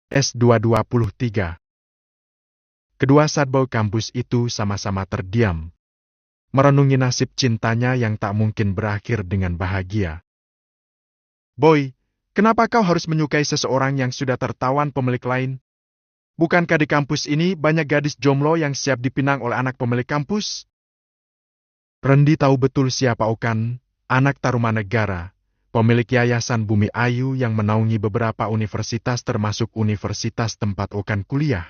S223. Kedua sadbau kampus itu sama-sama terdiam, merenungi nasib cintanya yang tak mungkin berakhir dengan bahagia. Boy, kenapa kau harus menyukai seseorang yang sudah tertawan pemilik lain? Bukankah di kampus ini banyak gadis jomblo yang siap dipinang oleh anak pemilik kampus? Rendi tahu betul siapa Okan, anak Tarumanegara, pemilik Yayasan Bumi Ayu yang menaungi beberapa universitas termasuk universitas tempat Okan kuliah.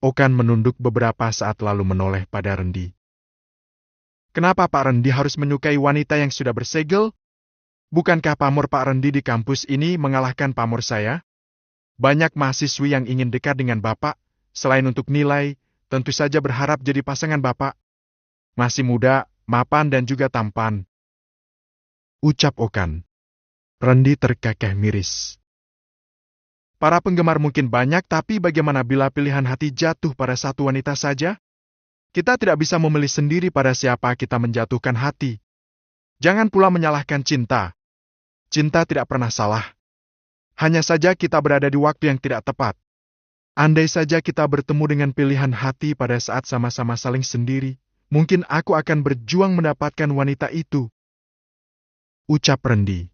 Okan menunduk beberapa saat lalu menoleh pada Rendi. Kenapa Pak Rendi harus menyukai wanita yang sudah bersegel? Bukankah pamor Pak Rendi di kampus ini mengalahkan pamor saya? Banyak mahasiswi yang ingin dekat dengan Bapak, selain untuk nilai, tentu saja berharap jadi pasangan Bapak. Masih muda, mapan dan juga tampan. Ucap Okan. Rendi terkekeh miris. Para penggemar mungkin banyak, tapi bagaimana bila pilihan hati jatuh pada satu wanita saja? Kita tidak bisa memilih sendiri pada siapa kita menjatuhkan hati. Jangan pula menyalahkan cinta. Cinta tidak pernah salah. Hanya saja kita berada di waktu yang tidak tepat. Andai saja kita bertemu dengan pilihan hati pada saat sama-sama saling sendiri, mungkin aku akan berjuang mendapatkan wanita itu. Ucap Rendi.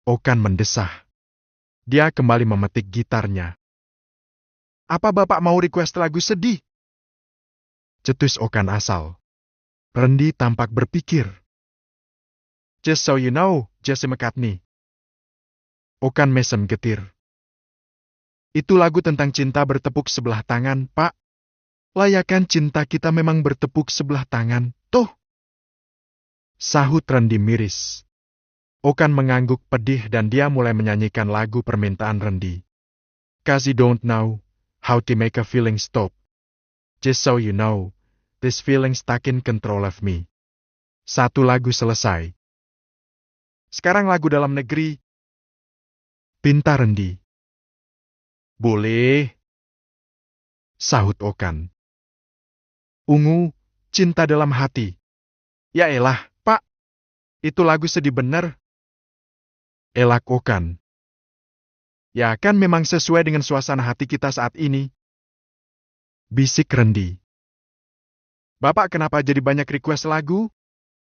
Okan mendesah. Dia kembali memetik gitarnya. Apa Bapak mau request lagu sedih? Cetus Okan asal. Rendi tampak berpikir. Just so you know, Jesse McCartney. Okan mesem getir. Itu lagu tentang cinta bertepuk sebelah tangan, Pak. Layakan cinta kita memang bertepuk sebelah tangan, toh? Sahut Rendi miris. Okan mengangguk pedih dan dia mulai menyanyikan lagu permintaan Rendi. 'Cause you don't know how to make a feeling stop. Just so you know, this feeling stuck in control of me. Satu lagu selesai. Sekarang lagu dalam negeri. Pinta Rendi. Boleh. Sahut Okan. Ungu, cinta dalam hati. Ya elah, Pak. Itu lagu sedih bener. Elak Okan. Ya kan memang sesuai dengan suasana hati kita saat ini. Bisik Rendi. Bapak kenapa jadi banyak request lagu?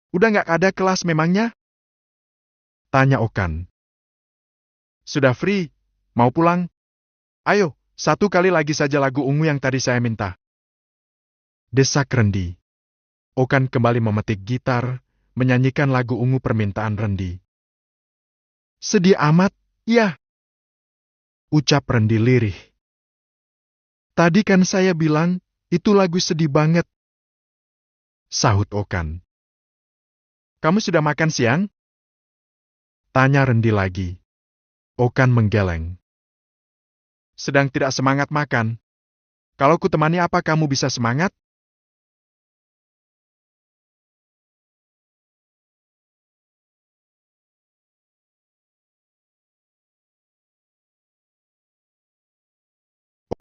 Udah nggak ada kelas memangnya? Tanya Okan. Sudah free, mau pulang? Ayo, satu kali lagi saja lagu ungu yang tadi saya minta. Desak Rendi. Okan kembali memetik gitar, menyanyikan lagu ungu permintaan Rendi. Sedih amat, ya. Ucap Rendi lirih. Tadi kan saya bilang, itu lagu sedih banget. Sahut Okan. Kamu sudah makan siang? Tanya Rendi lagi. Okan menggeleng. Sedang tidak semangat makan. Kalau kutemani apa kamu bisa semangat?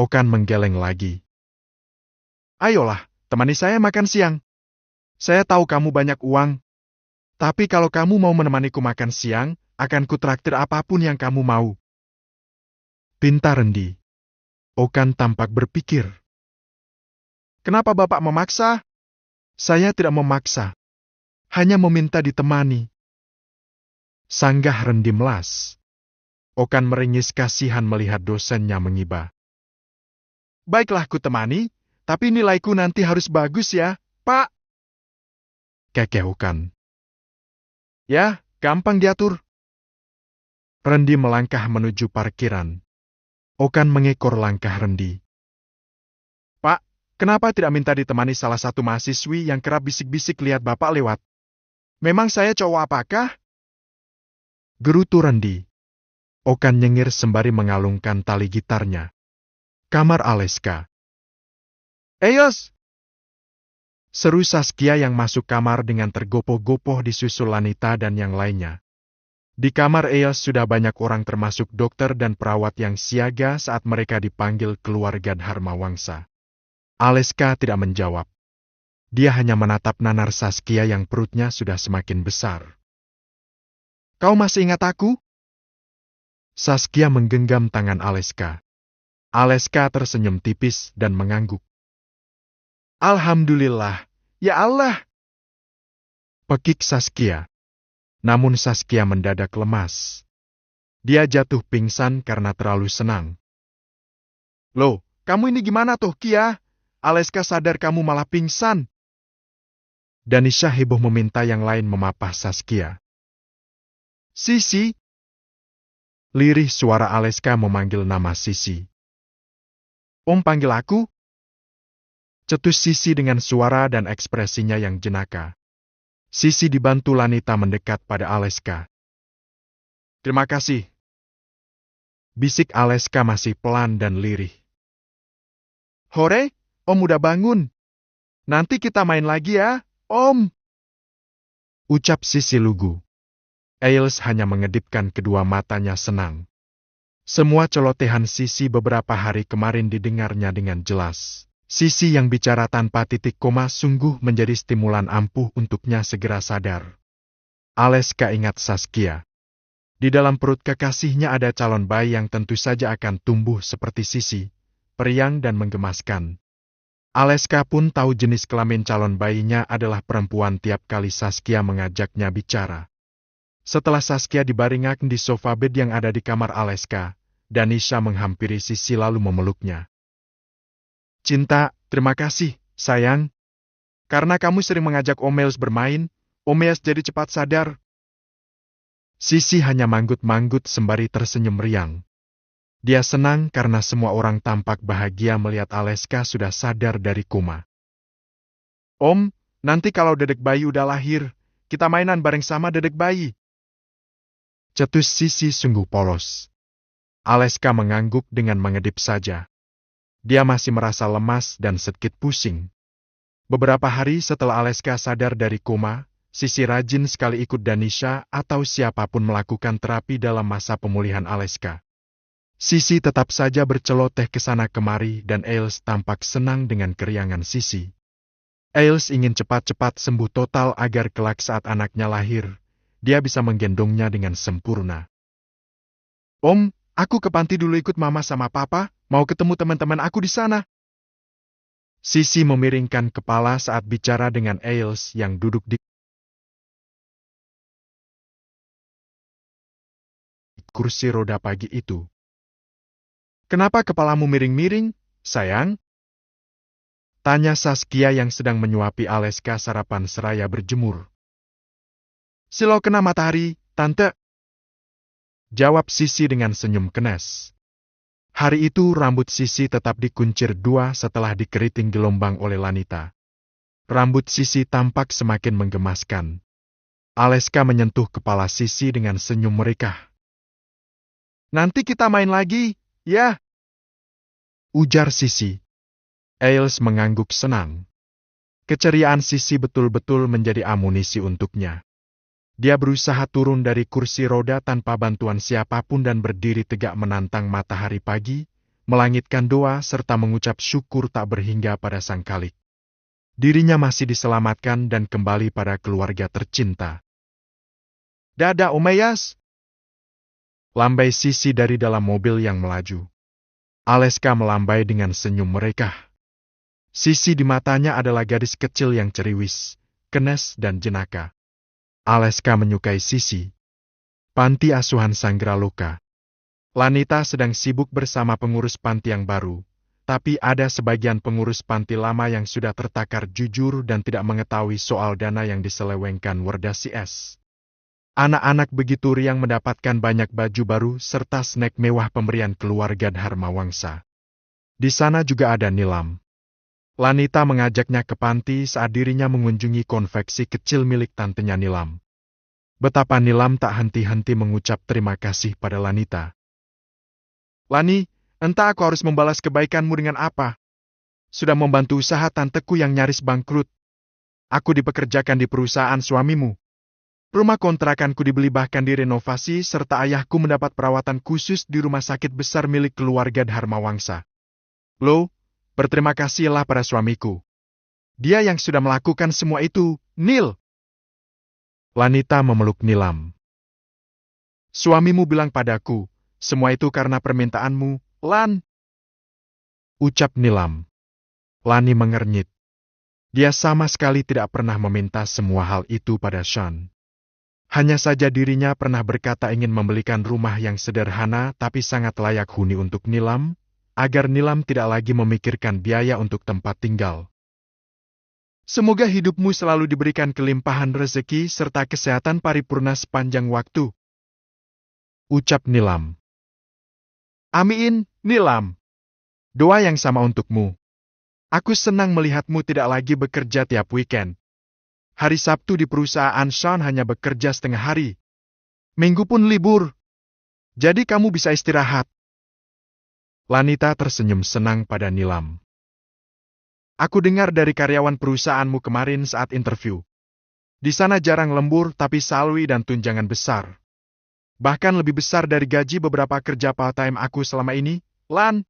Okan menggeleng lagi. Ayolah, temani saya makan siang. Saya tahu kamu banyak uang. Tapi kalau kamu mau menemaniku makan siang, akan kutraktir apapun yang kamu mau. Pinta Rendi. Okan tampak berpikir. Kenapa Bapak memaksa? Saya tidak memaksa. Hanya meminta ditemani. Sanggah Rendi melas. Okan meringis kasihan melihat dosennya mengiba. Baiklah kutemani, tapi nilaiku nanti harus bagus ya, Pak. Kekeh Okan. Ya, gampang diatur. Rendi melangkah menuju parkiran. Okan mengekor langkah Rendi. Pak, kenapa tidak minta ditemani salah satu mahasiswi yang kerap bisik-bisik lihat Bapak lewat? Memang saya cowok apakah? Gerutu Rendi. Okan nyengir sembari mengalungkan tali gitarnya. Kamar Aleska. Eyos! Seru Saskia yang masuk kamar dengan tergopoh-gopoh disusul Lanita dan yang lainnya. Di kamar Eyos sudah banyak orang termasuk dokter dan perawat yang siaga saat mereka dipanggil keluarga Dharma Wangsa. Aleska tidak menjawab. Dia hanya menatap nanar Saskia yang perutnya sudah semakin besar. Kau masih ingat aku? Saskia menggenggam tangan Aleska. Aleska tersenyum tipis dan mengangguk. Alhamdulillah, ya Allah! Pekik Saskia. Namun Saskia mendadak lemas. Dia jatuh pingsan karena terlalu senang. Loh, kamu ini gimana toh, Kia? Aleska sadar kamu malah pingsan. Danisha heboh meminta yang lain memapah Saskia. Sisi. Lirih suara Aleska memanggil nama Sisi. Om panggil aku? Cetus Sisi dengan suara dan ekspresinya yang jenaka. Sisi dibantu Lanita mendekat pada Aleska. Terima kasih. Bisik Aleska masih pelan dan lirih. Hore, Om udah bangun. Nanti kita main lagi ya, Om. Ucap Sisi lugu. Ailes hanya mengedipkan kedua matanya senang. Semua celotehan Sisi beberapa hari kemarin didengarnya dengan jelas. Sisi yang bicara tanpa titik koma sungguh menjadi stimulan ampuh untuknya segera sadar. Aleska ingat Saskia. Di dalam perut kekasihnya ada calon bayi yang tentu saja akan tumbuh seperti Sisi, periang dan menggemaskan. Aleska pun tahu jenis kelamin calon bayinya adalah perempuan tiap kali Saskia mengajaknya bicara. Setelah Saskia dibaringkan di sofa bed yang ada di kamar Aleska, Danisha menghampiri Sisi lalu memeluknya. Cinta, terima kasih, sayang. Karena kamu sering mengajak Omeus bermain, Omeus jadi cepat sadar. Sisi hanya manggut-manggut sembari tersenyum riang. Dia senang karena semua orang tampak bahagia melihat Aleska sudah sadar dari koma. Om, nanti kalau dedek bayi udah lahir, kita mainan bareng sama dedek bayi. Cetus Sisi sungguh polos. Aleska mengangguk dengan mengedip saja. Dia masih merasa lemas dan sedikit pusing. Beberapa hari setelah Aleska sadar dari koma, Sisi rajin sekali ikut Danisha atau siapapun melakukan terapi dalam masa pemulihan Aleska. Sisi tetap saja berceloteh ke sana kemari dan Ailes tampak senang dengan keriangan Sisi. Ailes ingin cepat-cepat sembuh total agar kelak saat anaknya lahir, dia bisa menggendongnya dengan sempurna. Om, aku ke panti dulu ikut mama sama papa, mau ketemu teman-teman aku di sana. Sisi memiringkan kepala saat bicara dengan Ailes yang duduk di kursi roda pagi itu. Kenapa kepalamu miring-miring, sayang? Tanya Saskia yang sedang menyuapi Aleska sarapan seraya berjemur. Silau kena matahari, Tante. Jawab Sisi dengan senyum kenes. Hari itu rambut Sisi tetap dikuncir dua setelah dikeriting gelombang oleh Lanita. Rambut Sisi tampak semakin menggemaskan. Aleska menyentuh kepala Sisi dengan senyum merekah. Nanti kita main lagi, ya? Ujar Sisi. Ailes mengangguk senang. Keceriaan Sisi betul-betul menjadi amunisi untuknya. Dia berusaha turun dari kursi roda tanpa bantuan siapapun dan berdiri tegak menantang matahari pagi, melangitkan doa serta mengucap syukur tak berhingga pada Sang Khalik. Dirinya masih diselamatkan dan kembali pada keluarga tercinta. Dadah Omeas! Lambai Sisi dari dalam mobil yang melaju. Aleska melambai dengan senyum merekah. Sisi di matanya adalah gadis kecil yang ceriwis, kenes dan jenaka. Aleska menyukai Sisi. Panti asuhan Sanggraloka. Lanita sedang sibuk bersama pengurus panti yang baru, tapi ada sebagian pengurus panti lama yang sudah tertakar jujur dan tidak mengetahui soal dana yang diselewengkan Werdasi S. Anak-anak begitu riang mendapatkan banyak baju baru serta snack mewah pemberian keluarga Dharma Wangsa. Di sana juga ada Nilam. Lanita mengajaknya ke panti saat dirinya mengunjungi konveksi kecil milik tantenya Nilam. Betapa Nilam tak henti-henti mengucap terima kasih pada Lanita. Lani, entah aku harus membalas kebaikanmu dengan apa. Sudah membantu usaha tanteku yang nyaris bangkrut. Aku dipekerjakan di perusahaan suamimu. Rumah kontrakanku dibeli bahkan direnovasi serta ayahku mendapat perawatan khusus di rumah sakit besar milik keluarga Dharma Wangsa. Lo, berterima kasihlah pada suamiku. Dia yang sudah melakukan semua itu, Nil. Lanita memeluk Nilam. Suamimu bilang padaku, semua itu karena permintaanmu, Lan. ucap Nilam. Lani mengernyit. Dia sama sekali tidak pernah meminta semua hal itu pada Sean. Hanya saja dirinya pernah berkata ingin membelikan rumah yang sederhana tapi sangat layak huni untuk Nilam, agar Nilam tidak lagi memikirkan biaya untuk tempat tinggal. Semoga hidupmu selalu diberikan kelimpahan rezeki serta kesehatan paripurna sepanjang waktu, ucap Nilam. Amin, Nilam. Doa yang sama untukmu. Aku senang melihatmu tidak lagi bekerja tiap weekend. Hari Sabtu di perusahaan Sean hanya bekerja setengah hari. Minggu pun libur. Jadi kamu bisa istirahat. Lanita tersenyum senang pada Nilam. Aku dengar dari karyawan perusahaanmu kemarin saat interview. Di sana jarang lembur tapi salary dan tunjangan besar. Bahkan lebih besar dari gaji beberapa kerja part-time aku selama ini, Lan.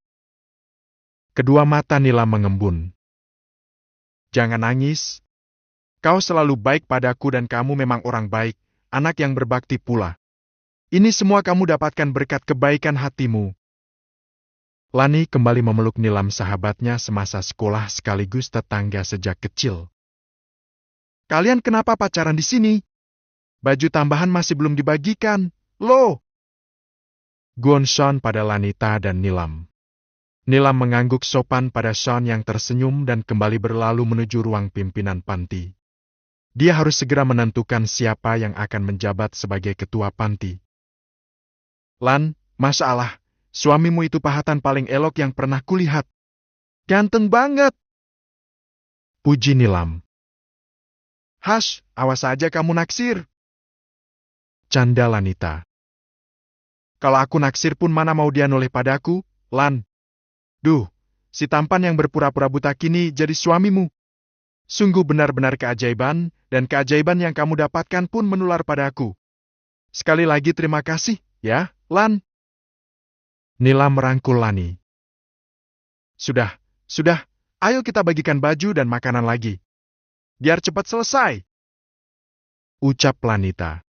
Kedua mata Nilam mengembun. Jangan nangis. Kau selalu baik padaku dan kamu memang orang baik, anak yang berbakti pula. Ini semua kamu dapatkan berkat kebaikan hatimu. Lani kembali memeluk Nilam sahabatnya semasa sekolah sekaligus tetangga sejak kecil. Kalian kenapa pacaran di sini? Baju tambahan masih belum dibagikan, loh. Guon Sean pada Lanita dan Nilam. Nilam mengangguk sopan pada Sean yang tersenyum dan kembali berlalu menuju ruang pimpinan panti. Dia harus segera menentukan siapa yang akan menjabat sebagai ketua panti. Lan, Masya Allah, suamimu itu pahatan paling elok yang pernah kulihat. Ganteng banget. Puji Nilam. Hash, awas aja kamu naksir. Canda Lanita. Kalau aku naksir pun mana mau dia noleh padaku, Lan. Duh, si tampan yang berpura-pura buta kini jadi suamimu. Sungguh benar-benar keajaiban, dan keajaiban yang kamu dapatkan pun menular padaku. Sekali lagi terima kasih, ya, Lan. Nilam merangkul Lani. Sudah, ayo kita bagikan baju dan makanan lagi. Biar cepat selesai. Ucap Lanita.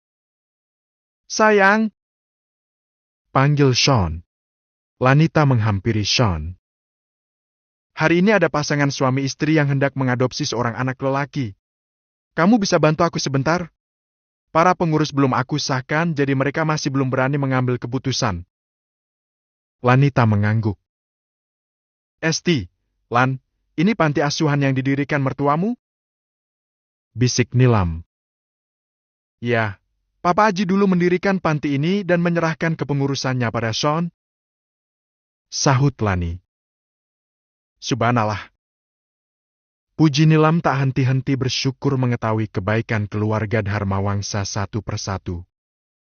Sayang. Panggil Sean. Lanita menghampiri Sean. Hari ini ada pasangan suami istri yang hendak mengadopsi seorang anak lelaki. Kamu bisa bantu aku sebentar? Para pengurus belum aku sahkan, jadi mereka masih belum berani mengambil keputusan. Lanita mengangguk. Esti, Lan, ini panti asuhan yang didirikan mertuamu? Bisik Nilam. Ya, Papa Haji dulu mendirikan panti ini dan menyerahkan kepengurusannya pada Sean. Sahut Lani. Subhanallah. Puji Nilam tak henti-henti bersyukur mengetahui kebaikan keluarga Dharma Wangsa satu persatu.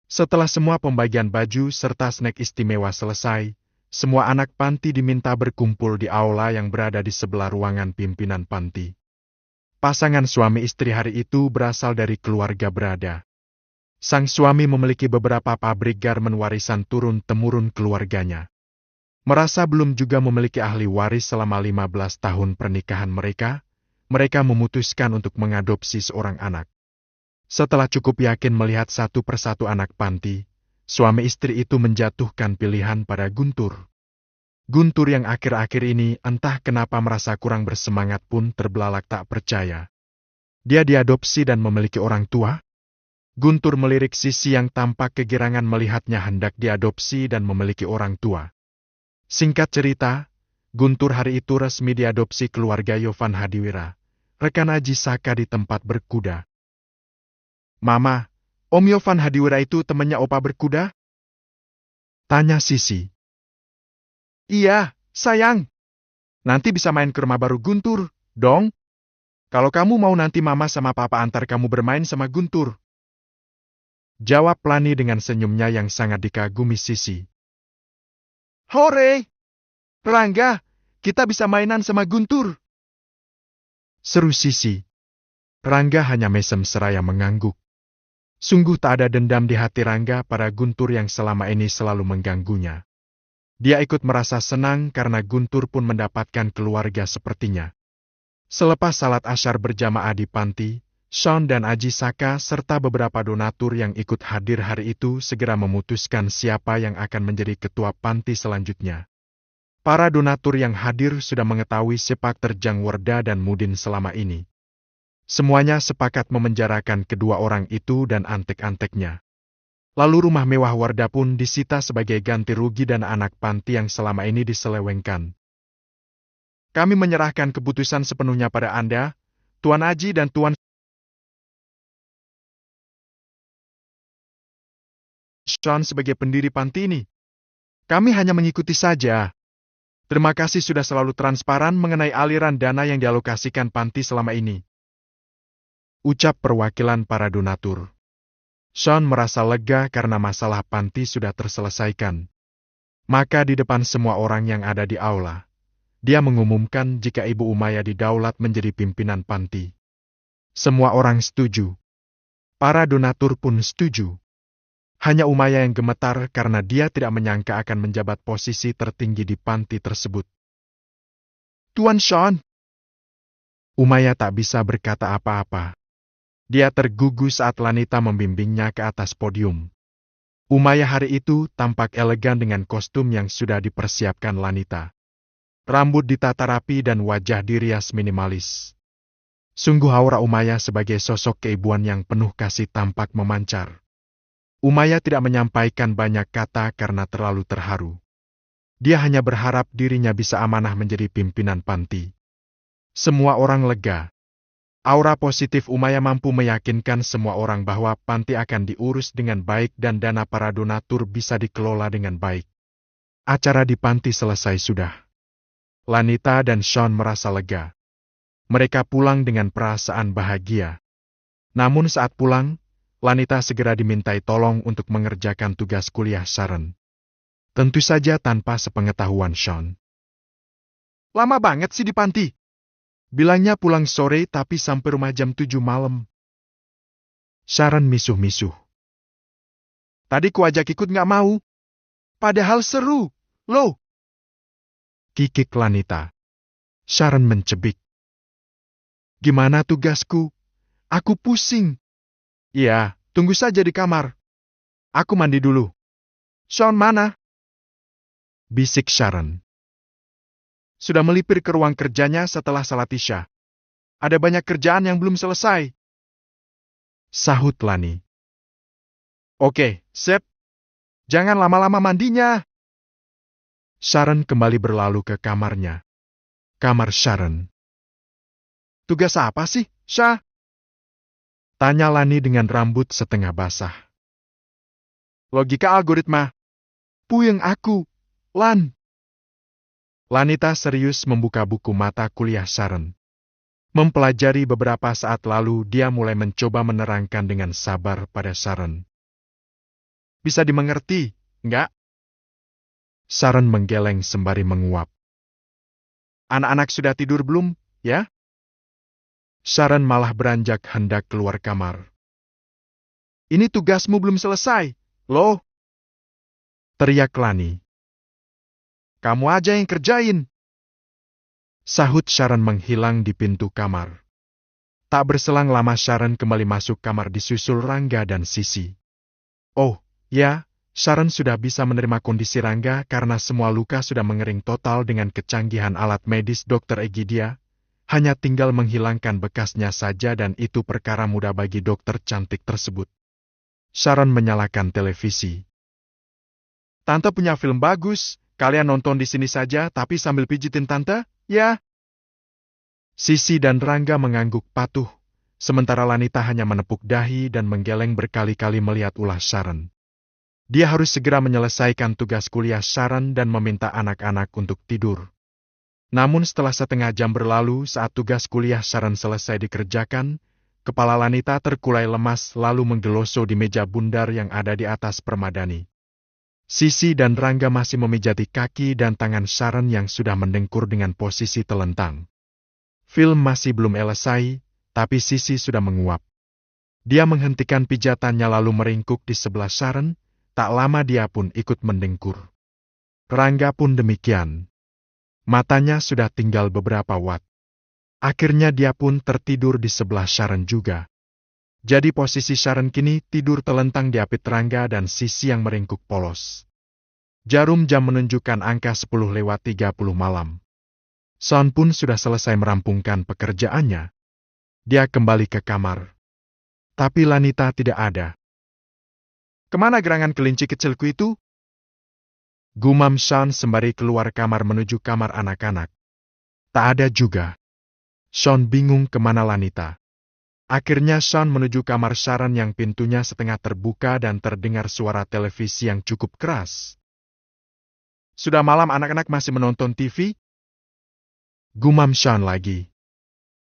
Setelah semua pembagian baju serta snack istimewa selesai, semua anak panti diminta berkumpul di aula yang berada di sebelah ruangan pimpinan panti. Pasangan suami istri hari itu berasal dari keluarga berada. Sang suami memiliki beberapa pabrik garmen warisan turun-temurun keluarganya. Merasa belum juga memiliki ahli waris selama 15 tahun pernikahan mereka memutuskan untuk mengadopsi seorang anak. Setelah cukup yakin melihat satu persatu anak panti, suami istri itu menjatuhkan pilihan pada Guntur. Guntur yang akhir-akhir ini entah kenapa merasa kurang bersemangat pun terbelalak tak percaya. Dia diadopsi dan memiliki orang tua? Guntur melirik Sisi yang tampak kegirangan melihatnya hendak diadopsi dan memiliki orang tua. Singkat cerita, Guntur hari itu resmi diadopsi keluarga Yovan Hadiwira, rekan Aji Saka di tempat berkuda. Mama, Om Yovan Hadiwira itu temannya Opa berkuda? Tanya Sisi. Iya, sayang. Nanti bisa main ke rumah baru Guntur, dong. Kalau kamu mau nanti Mama sama Papa antar kamu bermain sama Guntur. Jawab Lani dengan senyumnya yang sangat dikagumi Sisi. Hore! Rangga, kita bisa mainan sama Guntur. Seru Sisi. Rangga hanya mesem seraya mengangguk. Sungguh tak ada dendam di hati Rangga pada Guntur yang selama ini selalu mengganggunya. Dia ikut merasa senang karena Guntur pun mendapatkan keluarga sepertinya. Selepas salat asyar berjamaah di panti, Sean dan Aji Saka serta beberapa donatur yang ikut hadir hari itu segera memutuskan siapa yang akan menjadi ketua panti selanjutnya. Para donatur yang hadir sudah mengetahui sepak terjang Wardah dan Mudin selama ini. Semuanya sepakat memenjarakan kedua orang itu dan antek-anteknya. Lalu rumah mewah Wardah pun disita sebagai ganti rugi dan anak panti yang selama ini diselewengkan. Kami menyerahkan keputusan sepenuhnya pada Anda, Tuan Aji dan Tuan Sean sebagai pendiri panti ini. Kami hanya mengikuti saja. Terima kasih sudah selalu transparan mengenai aliran dana yang dialokasikan panti selama ini. Ucap perwakilan para donatur. Sean merasa lega karena masalah panti sudah terselesaikan. Maka di depan semua orang yang ada di aula, dia mengumumkan jika Ibu Umayyah didaulat menjadi pimpinan panti. Semua orang setuju. Para donatur pun setuju. Hanya Umayyah yang gemetar karena dia tidak menyangka akan menjabat posisi tertinggi di panti tersebut. Tuan Sean. Umayyah tak bisa berkata apa-apa. Dia tergugu saat Lanita membimbingnya ke atas podium. Umayyah hari itu tampak elegan dengan kostum yang sudah dipersiapkan Lanita. Rambut ditata rapi dan wajah dirias minimalis. Sungguh aura Umayyah sebagai sosok keibuan yang penuh kasih tampak memancar. Umayyah tidak menyampaikan banyak kata karena terlalu terharu. Dia hanya berharap dirinya bisa amanah menjadi pimpinan panti. Semua orang lega. Aura positif Umayyah mampu meyakinkan semua orang bahwa panti akan diurus dengan baik dan dana para donatur bisa dikelola dengan baik. Acara di panti selesai sudah. Lanita dan Sean merasa lega. Mereka pulang dengan perasaan bahagia. Namun saat pulang, Lanita segera dimintai tolong untuk mengerjakan tugas kuliah Sharon. Tentu saja tanpa sepengetahuan Sean. Lama banget sih di panti. Bilangnya pulang sore tapi sampai rumah jam 7 malam. Sharon misuh-misuh. Tadi ku ajak ikut nggak mau. Padahal seru, loh. Kikik Lanita. Sharon mencebik. Gimana tugasku? Aku pusing. Iya, tunggu saja di kamar. Aku mandi dulu. Sean mana? Bisik Sharon. Sudah melipir ke ruang kerjanya setelah salat Isya. Ada banyak kerjaan yang belum selesai. Sahut Lani. Oke, sip. Jangan lama-lama mandinya. Sharon kembali berlalu ke kamarnya. Kamar Sharon. Tugas apa sih, Syah? Tanya Lani dengan rambut setengah basah. Logika algoritma. Puyeng aku, Lan. Lanita serius membuka buku mata kuliah Sharon. Mempelajari beberapa saat lalu, dia mulai mencoba menerangkan dengan sabar pada Sharon. Bisa dimengerti, enggak? Sharon menggeleng sembari menguap. Anak-anak sudah tidur belum, ya? Sharon malah beranjak hendak keluar kamar. Ini tugasmu belum selesai, loh. Teriak Lani. Kamu aja yang kerjain. Sahut Sharon menghilang di pintu kamar. Tak berselang lama Sharon kembali masuk kamar disusul Rangga dan Sisi. Oh, ya, Sharon sudah bisa menerima kondisi Rangga karena semua luka sudah mengering total dengan kecanggihan alat medis Dr. Egidia. Hanya tinggal menghilangkan bekasnya saja dan itu perkara mudah bagi dokter cantik tersebut. Sharon menyalakan televisi. Tante punya film bagus, kalian nonton di sini saja tapi sambil pijitin tante, ya? Sisi dan Rangga mengangguk patuh, sementara Lanita hanya menepuk dahi dan menggeleng berkali-kali melihat ulah Sharon. Dia harus segera menyelesaikan tugas kuliah Sharon dan meminta anak-anak untuk tidur. Namun setelah setengah jam berlalu saat tugas kuliah Sharon selesai dikerjakan, kepala Lanita terkulai lemas lalu menggeloso di meja bundar yang ada di atas permadani. Sisi dan Rangga masih memijati kaki dan tangan Sharon yang sudah mendengkur dengan posisi telentang. Film masih belum selesai, tapi Sisi sudah menguap. Dia menghentikan pijatannya lalu meringkuk di sebelah Sharon, tak lama dia pun ikut mendengkur. Rangga pun demikian. Matanya sudah tinggal beberapa watt. Akhirnya dia pun tertidur di sebelah Sharon juga. Jadi posisi Sharon kini tidur telentang di apit Rangga dan Sisi yang meringkuk polos. Jarum jam menunjukkan angka 10:30 malam. Sean pun sudah selesai merampungkan pekerjaannya. Dia kembali ke kamar. Tapi Lanita tidak ada. Kemana gerangan kelinci kecilku itu? Gumam Sean sembari keluar kamar menuju kamar anak-anak. Tak ada juga. Sean bingung kemana Lanita. Akhirnya Sean menuju kamar Sharon yang pintunya setengah terbuka dan terdengar suara televisi yang cukup keras. Sudah malam anak-anak masih menonton TV? Gumam Sean lagi.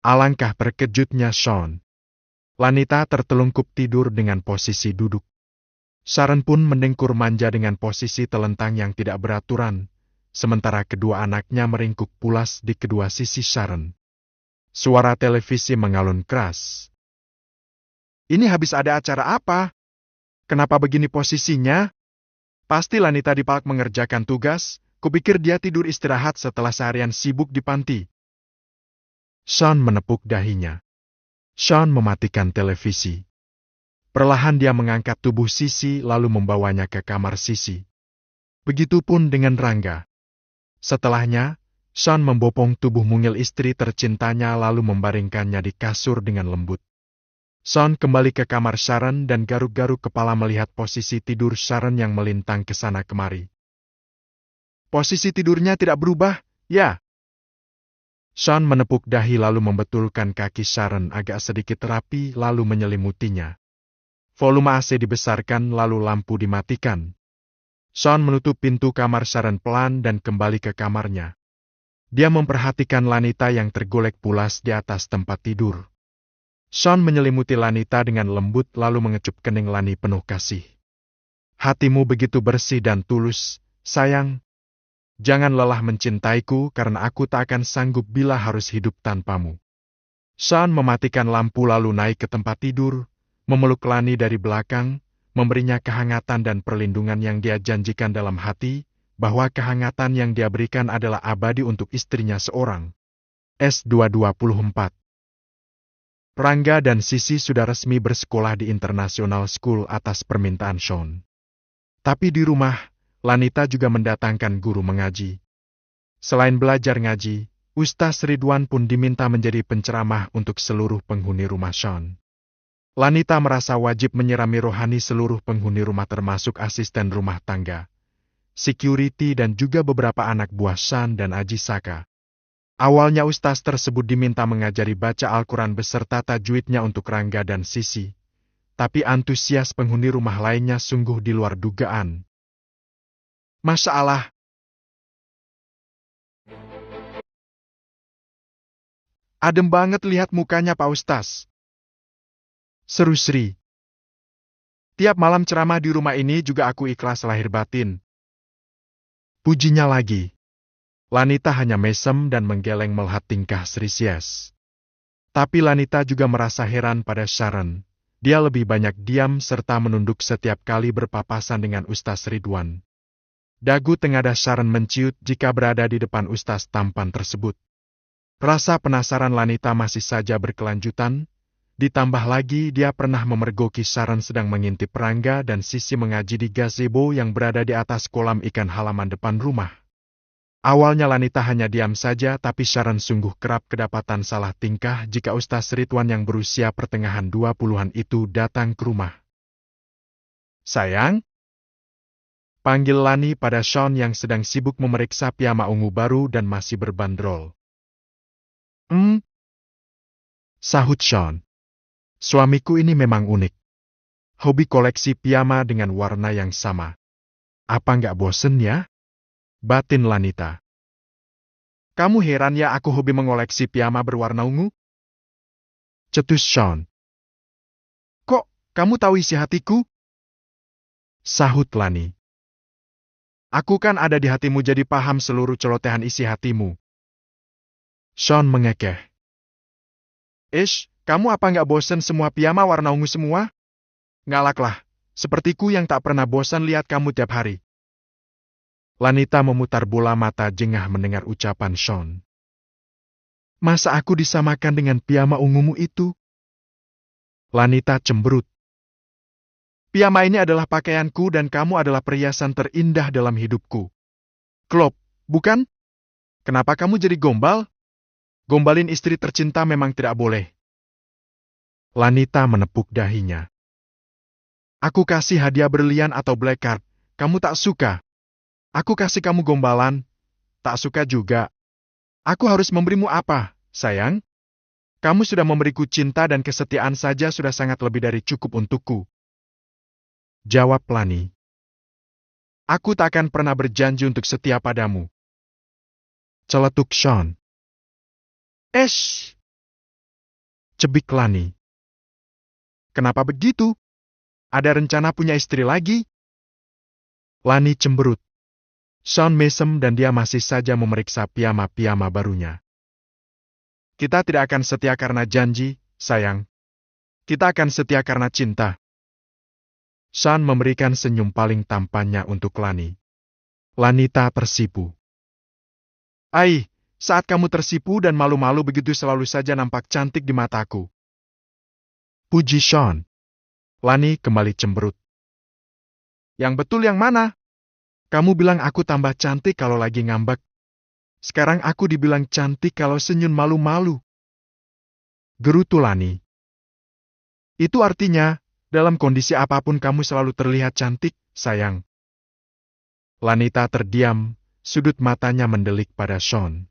Alangkah terkejutnya Sean. Lanita tertelungkup tidur dengan posisi duduk. Sharon pun mendengkur manja dengan posisi telentang yang tidak beraturan, sementara kedua anaknya meringkuk pulas di kedua sisi Sharon. Suara televisi mengalun keras. Ini habis ada acara apa? Kenapa begini posisinya? Pasti Lanita dipalak mengerjakan tugas, kupikir dia tidur istirahat setelah seharian sibuk di panti. Sean menepuk dahinya. Sean mematikan televisi. Perlahan dia mengangkat tubuh Sisi lalu membawanya ke kamar Sisi. Begitupun dengan Rangga. Setelahnya, Sean membopong tubuh mungil istri tercintanya lalu membaringkannya di kasur dengan lembut. Sean kembali ke kamar Sharon dan garuk-garuk kepala melihat posisi tidur Sharon yang melintang ke sana kemari. Posisi tidurnya tidak berubah, ya? Sean menepuk dahi lalu membetulkan kaki Sharon agak sedikit rapi lalu menyelimutinya. Volume AC dibesarkan lalu lampu dimatikan. Sean menutup pintu kamar Sharon pelan dan kembali ke kamarnya. Dia memperhatikan Lanita yang tergolek pulas di atas tempat tidur. Sean menyelimuti Lanita dengan lembut lalu mengecup kening Lani penuh kasih. Hatimu begitu bersih dan tulus, sayang. Jangan lelah mencintaiku karena aku tak akan sanggup bila harus hidup tanpamu. Sean mematikan lampu lalu naik ke tempat tidur, memeluk Lani dari belakang, memberinya kehangatan dan perlindungan yang dia janjikan dalam hati, bahwa kehangatan yang dia berikan adalah abadi untuk istrinya seorang. S224. Rangga dan Sisi sudah resmi bersekolah di International School atas permintaan Sean. Tapi di rumah, Lanita juga mendatangkan guru mengaji. Selain belajar ngaji, Ustaz Ridwan pun diminta menjadi penceramah untuk seluruh penghuni rumah Sean. Lanita merasa wajib menyirami rohani seluruh penghuni rumah termasuk asisten rumah tangga, security dan juga beberapa anak buah Sean dan Aji Saka. Awalnya ustaz tersebut diminta mengajari baca Al-Quran beserta tajwidnya untuk Rangga dan Sisi. Tapi antusias penghuni rumah lainnya sungguh di luar dugaan. Masya Allah. Adem banget lihat mukanya Pak Ustaz. Seru Sri. Tiap malam ceramah di rumah ini juga aku ikhlas lahir batin. Pujinya lagi. Lanita hanya mesem dan menggeleng melihat tingkah Sri Sias. Tapi Lanita juga merasa heran pada Sharon. Dia lebih banyak diam serta menunduk setiap kali berpapasan dengan Ustaz Ridwan. Dagu tengadah Sharon menciut jika berada di depan Ustaz tampan tersebut. Rasa penasaran Lanita masih saja berkelanjutan, ditambah lagi dia pernah memergoki Sharon sedang mengintip Rangga dan Sisi mengaji di gazebo yang berada di atas kolam ikan halaman depan rumah. Awalnya Lanita hanya diam saja tapi Sharon sungguh kerap kedapatan salah tingkah jika Ustaz Ridwan yang berusia pertengahan 20-an itu datang ke rumah. Sayang? Panggil Lani pada Sean yang sedang sibuk memeriksa piyama ungu baru dan masih berbandrol. Sahut Sean. Suamiku ini memang unik. Hobi koleksi piyama dengan warna yang sama. Apa nggak bosen ya? Batin Lanita. Kamu heran ya aku hobi mengoleksi piyama berwarna ungu? Cetus Sean. Kok, kamu tahu isi hatiku? Sahut Lani. Aku kan ada di hatimu jadi paham seluruh celotehan isi hatimu. Sean mengekeh. Kamu apa nggak bosan semua piyama warna ungu semua? Ngalaklah, sepertiku yang tak pernah bosan lihat kamu tiap hari. Lanita memutar bola mata jengah mendengar ucapan Sean. Masa aku disamakan dengan piyama ungumu itu? Lanita cemberut. Piyama ini adalah pakaianku dan kamu adalah perhiasan terindah dalam hidupku. Klop, bukan? Kenapa kamu jadi gombal? Gombalin istri tercinta memang tidak boleh. Lanita menepuk dahinya. Aku kasih hadiah berlian atau black card, kamu tak suka. Aku kasih kamu gombalan, tak suka juga. Aku harus memberimu apa, sayang? Kamu sudah memberiku cinta dan kesetiaan saja sudah sangat lebih dari cukup untukku. Jawab Lani. Aku tak akan pernah berjanji untuk setia padamu. Celetuk Sean. Cebik Lani. Kenapa begitu? Ada rencana punya istri lagi? Lani cemberut. Sean mesem dan dia masih saja memeriksa piyama-piyama barunya. Kita tidak akan setia karena janji, sayang. Kita akan setia karena cinta. Sean memberikan senyum paling tampannya untuk Lani. Lanita tersipu. Saat kamu tersipu dan malu-malu begitu selalu saja nampak cantik di mataku. Puji Sean. Lani kembali cemberut. Yang betul yang mana? Kamu bilang aku tambah cantik kalau lagi ngambek. Sekarang aku dibilang cantik kalau senyum malu-malu. Gerutu Lani. Itu artinya, dalam kondisi apapun kamu selalu terlihat cantik, sayang. Lanita terdiam, sudut matanya mendelik pada Sean.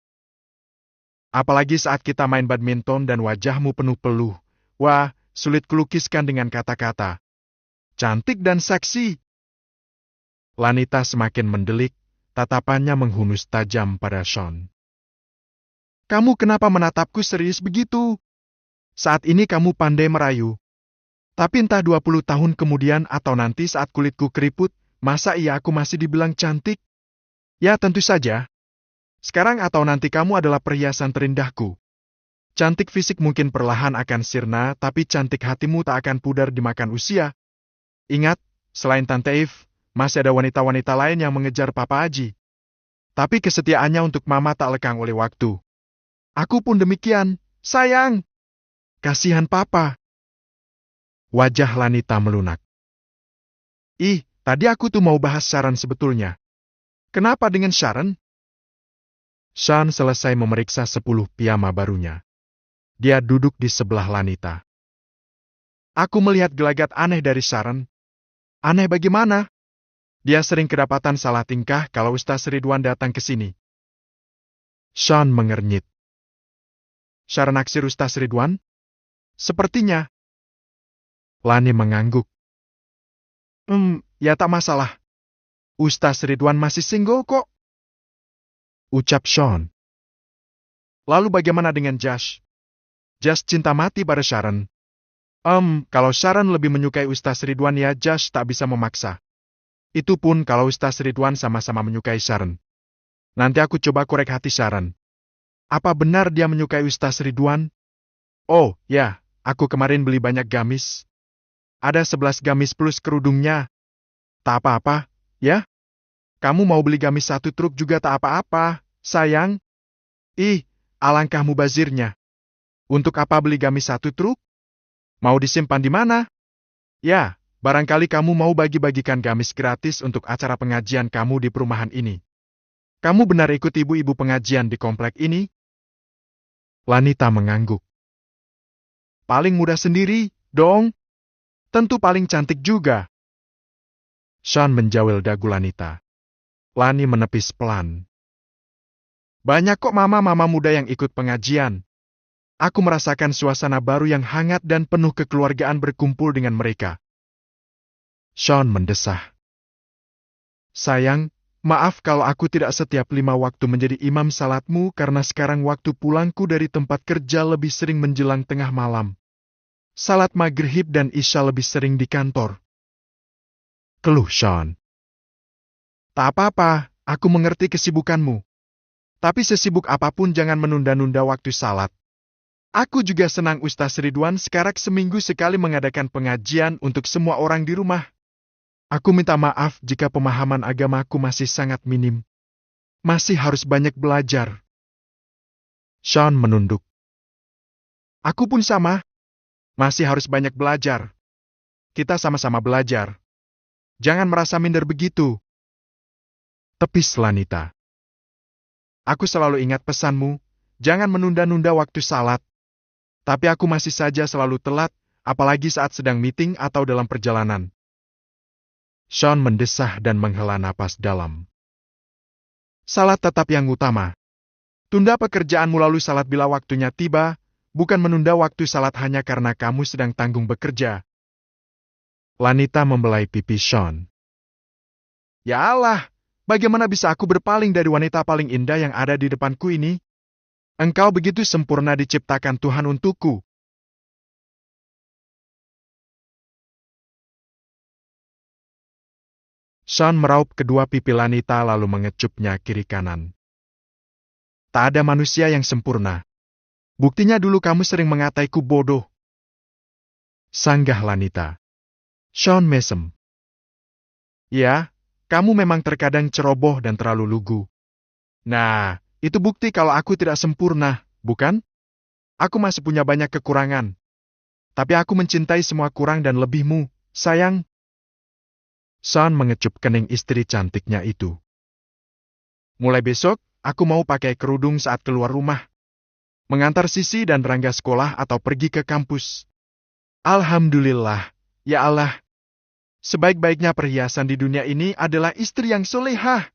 Apalagi saat kita main badminton dan wajahmu penuh peluh. Wah, sulit kulukiskan dengan kata-kata. Cantik dan seksi. Lanita semakin mendelik, tatapannya menghunus tajam pada Sean. Kamu kenapa menatapku serius begitu? Saat ini kamu pandai merayu. Tapi entah 20 tahun kemudian atau nanti saat kulitku keriput, masa iya aku masih dibilang cantik? Ya tentu saja. Sekarang atau nanti kamu adalah perhiasan terindahku. Cantik fisik mungkin perlahan akan sirna, tapi cantik hatimu tak akan pudar dimakan usia. Ingat, selain Tante Eve, masih ada wanita-wanita lain yang mengejar Papa Aji. Tapi kesetiaannya untuk Mama tak lekang oleh waktu. Aku pun demikian, sayang. Kasihan Papa. Wajah Lanita melunak. Tadi aku tuh mau bahas Sharon sebetulnya. Kenapa dengan Sharon? Sean selesai memeriksa 10 piyama barunya. Dia duduk di sebelah Lanita. Aku melihat gelagat aneh dari Sharon. Aneh bagaimana? Dia sering kedapatan salah tingkah kalau Ustaz Ridwan datang ke sini. Sean mengernyit. Sharon naksir Ustaz Ridwan? Sepertinya. Lani mengangguk. Ya tak masalah. Ustaz Ridwan masih single kok. Ucap Sean. Lalu bagaimana dengan Josh? Josh cinta mati pada Sharon. Kalau Sharon lebih menyukai Ustaz Ridwan ya Josh tak bisa memaksa. Itu pun kalau Ustaz Ridwan sama-sama menyukai Sharon. Nanti aku coba korek hati Sharon. Apa benar dia menyukai Ustaz Ridwan? Oh, ya, aku kemarin beli banyak gamis. Ada 11 gamis plus kerudungnya. Tak apa-apa, ya? Kamu mau beli gamis 1 truk juga tak apa-apa, sayang. Alangkah mubazirnya. Untuk apa beli gamis 1 truk? Mau disimpan di mana? Ya, barangkali kamu mau bagi-bagikan gamis gratis untuk acara pengajian kamu di perumahan ini. Kamu benar ikut ibu-ibu pengajian di komplek ini? Lanita mengangguk. Paling mudah sendiri, dong. Tentu paling cantik juga. Sean menjawel dagu Lanita. Lani menepis pelan. Banyak kok mama-mama muda yang ikut pengajian. Aku merasakan suasana baru yang hangat dan penuh kekeluargaan berkumpul dengan mereka. Sean mendesah. Sayang, maaf kalau aku tidak setiap 5 waktu menjadi imam salatmu karena sekarang waktu pulangku dari tempat kerja lebih sering menjelang tengah malam. Salat maghrib dan isya lebih sering di kantor. Keluh Sean. Tak apa-apa, aku mengerti kesibukanmu. Tapi sesibuk apapun jangan menunda-nunda waktu salat. Aku juga senang Ustaz Ridwan sekarang seminggu sekali mengadakan pengajian untuk semua orang di rumah. Aku minta maaf jika pemahaman agamaku masih sangat minim. Masih harus banyak belajar. Sean menunduk. Aku pun sama. Masih harus banyak belajar. kita sama-sama belajar. Jangan merasa minder begitu. Tepis Lanita. Aku selalu ingat pesanmu, jangan menunda-nunda waktu salat. Tapi aku masih saja selalu telat, apalagi saat sedang meeting atau dalam perjalanan. Sean mendesah dan menghela napas dalam. Salat tetap yang utama. Tunda pekerjaanmu lalu salat bila waktunya tiba, bukan menunda waktu salat hanya karena kamu sedang tanggung bekerja. Lanita membelai pipi Sean. Ya Allah, bagaimana bisa aku berpaling dari wanita paling indah yang ada di depanku ini? Engkau begitu sempurna diciptakan Tuhan untukku. Sean meraup kedua pipi Lanita lalu mengecupnya kiri kanan. Tak ada manusia yang sempurna. Buktinya dulu kamu sering mengataiku bodoh. Sanggah Lanita. Sean mesem. Ya, kamu memang terkadang ceroboh dan terlalu lugu. Nah, itu bukti kalau aku tidak sempurna, bukan? Aku masih punya banyak kekurangan. Tapi aku mencintai semua kurang dan lebihmu, sayang. Sean mengecup kening istri cantiknya itu. Mulai besok, aku mau pakai kerudung saat keluar rumah. Mengantar Sisi dan Rangga sekolah atau pergi ke kampus. Alhamdulillah, ya Allah. Sebaik-baiknya perhiasan di dunia ini adalah istri yang solehah.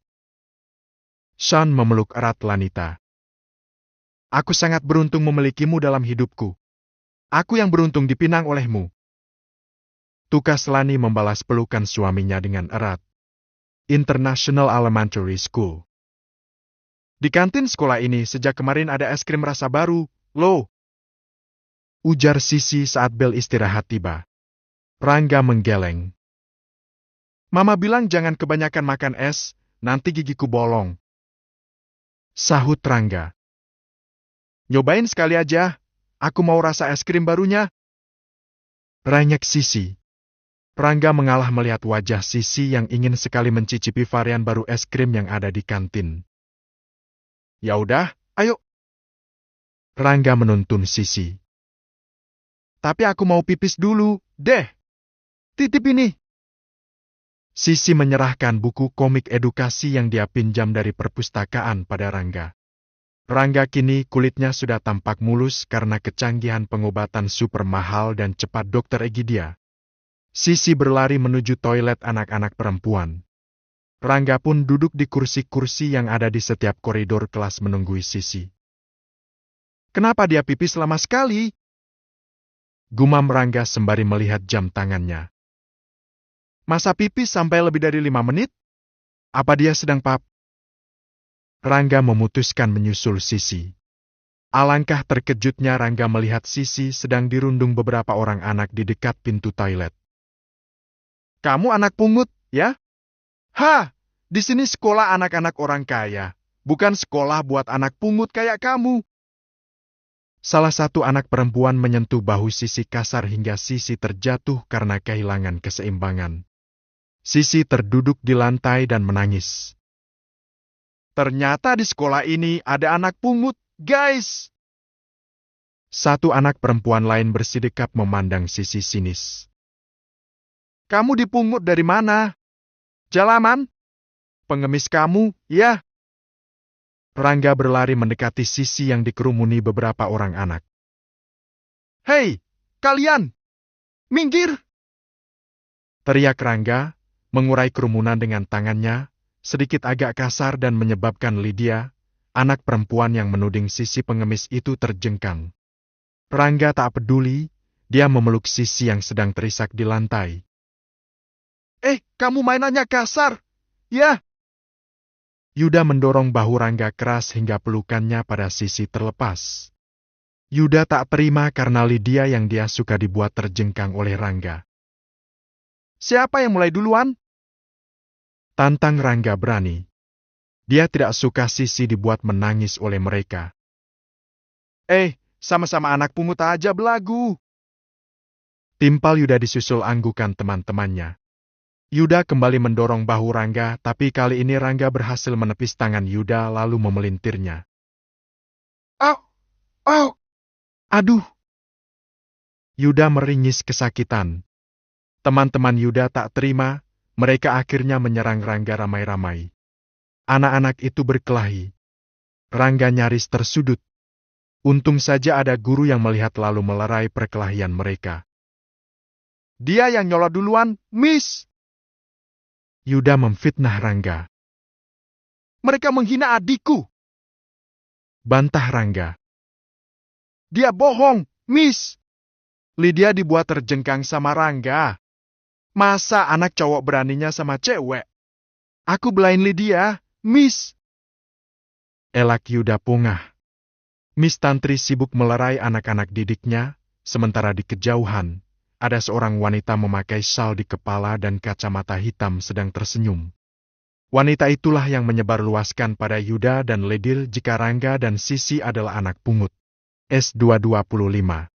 Sean memeluk erat Lanita. Aku sangat beruntung memilikimu dalam hidupku. Aku yang beruntung dipinang olehmu. Tukas Lani membalas pelukan suaminya dengan erat. International Elementary School. Di kantin sekolah ini sejak kemarin ada es krim rasa baru, loh. Ujar Sisi saat bel istirahat tiba. Rangga menggeleng. Mama bilang jangan kebanyakan makan es, nanti gigiku bolong. Sahut Rangga. Nyobain sekali aja, aku mau rasa es krim barunya. Ranyek Sisi. Rangga mengalah melihat wajah Sisi yang ingin sekali mencicipi varian baru es krim yang ada di kantin. Ya udah, ayo. Rangga menuntun Sisi. Tapi aku mau pipis dulu, deh. Titip ini. Sisi menyerahkan buku komik edukasi yang dia pinjam dari perpustakaan pada Rangga. Rangga kini kulitnya sudah tampak mulus karena kecanggihan pengobatan super mahal dan cepat Dokter Egidia. Sisi berlari menuju toilet anak-anak perempuan. Rangga pun duduk di kursi-kursi yang ada di setiap koridor kelas menunggui Sisi. Kenapa dia pipis lama sekali? Gumam Rangga sembari melihat jam tangannya. Masa pipis sampai lebih dari 5 menit? Apa dia sedang pap? Rangga memutuskan menyusul Sisi. Alangkah terkejutnya Rangga melihat Sisi sedang dirundung beberapa orang anak di dekat pintu toilet. Kamu anak pungut, ya? Ha! Di sini sekolah anak-anak orang kaya, bukan sekolah buat anak pungut kayak kamu. Salah satu anak perempuan menyentuh bahu Sisi kasar hingga Sisi terjatuh karena kehilangan keseimbangan. Sisi terduduk di lantai dan menangis. Ternyata di sekolah ini ada anak pungut, guys! Satu anak perempuan lain bersidekap memandang Sisi sinis. Kamu dipungut dari mana? Jalaman? Pengemis kamu, ya? Rangga berlari mendekati Sisi yang dikerumuni beberapa orang anak. Hei, kalian! Minggir! Teriak Rangga, mengurai kerumunan dengan tangannya, sedikit agak kasar dan menyebabkan Lydia, anak perempuan yang menuding Sisi pengemis itu terjengkang. Rangga tak peduli, dia memeluk Sisi yang sedang terisak di lantai. Kamu mainannya kasar, ya? Yuda mendorong bahu Rangga keras hingga pelukannya pada Sisi terlepas. Yuda tak terima karena Lydia yang dia suka dibuat terjengkang oleh Rangga. Siapa yang mulai duluan? Tantang Rangga berani. Dia tidak suka Sisi dibuat menangis oleh mereka. Sama-sama anak pungut aja belagu. Timpal Yuda disusul anggukan teman-temannya. Yuda kembali mendorong bahu Rangga, tapi kali ini Rangga berhasil menepis tangan Yuda lalu memelintirnya. Au! Aduh! Yuda meringis kesakitan. Teman-teman Yuda tak terima, mereka akhirnya menyerang Rangga ramai-ramai. Anak-anak itu berkelahi. Rangga nyaris tersudut. Untung saja ada guru yang melihat lalu melerai perkelahian mereka. Dia yang nyolot duluan, Miss! Yuda memfitnah Rangga. Mereka menghina adikku! Bantah Rangga. Dia bohong, Miss! Lydia dibuat terjengkang sama Rangga. Masa anak cowok beraninya sama cewek? Aku belain Lydia, Miss! Elak Yuda pungah. Miss Tantri sibuk melerai anak-anak didiknya, sementara di kejauhan, ada seorang wanita memakai syal di kepala dan kacamata hitam sedang tersenyum. Wanita itulah yang menyebarluaskan pada Yuda dan Ledil jika Rangga dan Sisi adalah anak pungut. S225.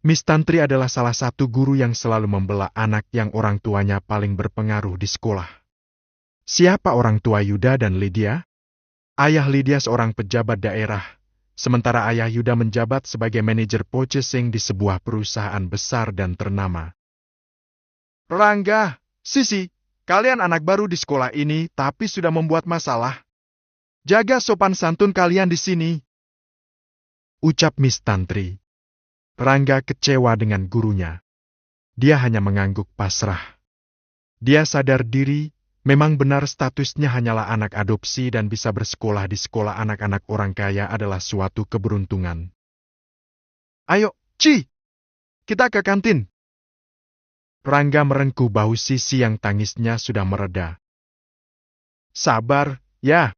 Miss Tantri adalah salah satu guru yang selalu membela anak yang orang tuanya paling berpengaruh di sekolah. Siapa orang tua Yuda dan Lydia? Ayah Lydia seorang pejabat daerah, sementara ayah Yuda menjabat sebagai manajer purchasing di sebuah perusahaan besar dan ternama. Rangga, Sisi, kalian anak baru di sekolah ini tapi sudah membuat masalah. Jaga sopan santun kalian di sini. Ucap Miss Tantri. Rangga kecewa dengan gurunya. Dia hanya mengangguk pasrah. Dia sadar diri, memang benar statusnya hanyalah anak adopsi dan bisa bersekolah di sekolah anak-anak orang kaya adalah suatu keberuntungan. Ayo, Ci! Kita ke kantin. Rangga merengkuh bahu Sisi yang tangisnya sudah mereda. Sabar, ya.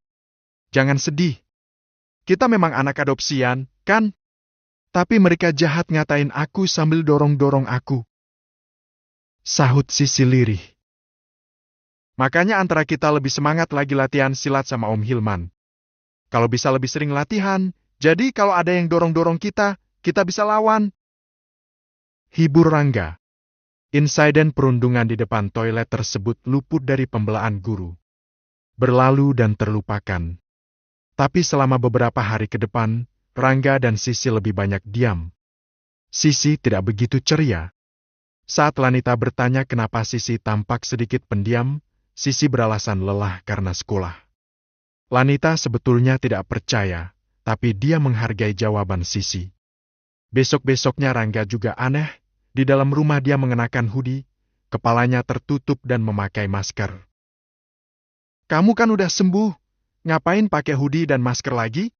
Jangan sedih. Kita memang anak adopsian, kan? Tapi mereka jahat ngatain aku sambil dorong-dorong aku. Sahut Sisi lirih. Makanya antara kita lebih semangat lagi latihan silat sama Om Hilman. Kalau bisa lebih sering latihan, jadi kalau ada yang dorong-dorong kita bisa lawan. Hibur Rangga. Insiden perundungan di depan toilet tersebut luput dari pembelaan guru. Berlalu dan terlupakan. Tapi selama beberapa hari ke depan, Rangga dan Sisi lebih banyak diam. Sisi tidak begitu ceria. Saat Lanita bertanya kenapa Sisi tampak sedikit pendiam, Sisi beralasan lelah karena sekolah. Lanita sebetulnya tidak percaya, tapi dia menghargai jawaban Sisi. Besok-besoknya Rangga juga aneh, di dalam rumah dia mengenakan hoodie, kepalanya tertutup dan memakai masker. Kamu kan udah sembuh, ngapain pakai hoodie dan masker lagi?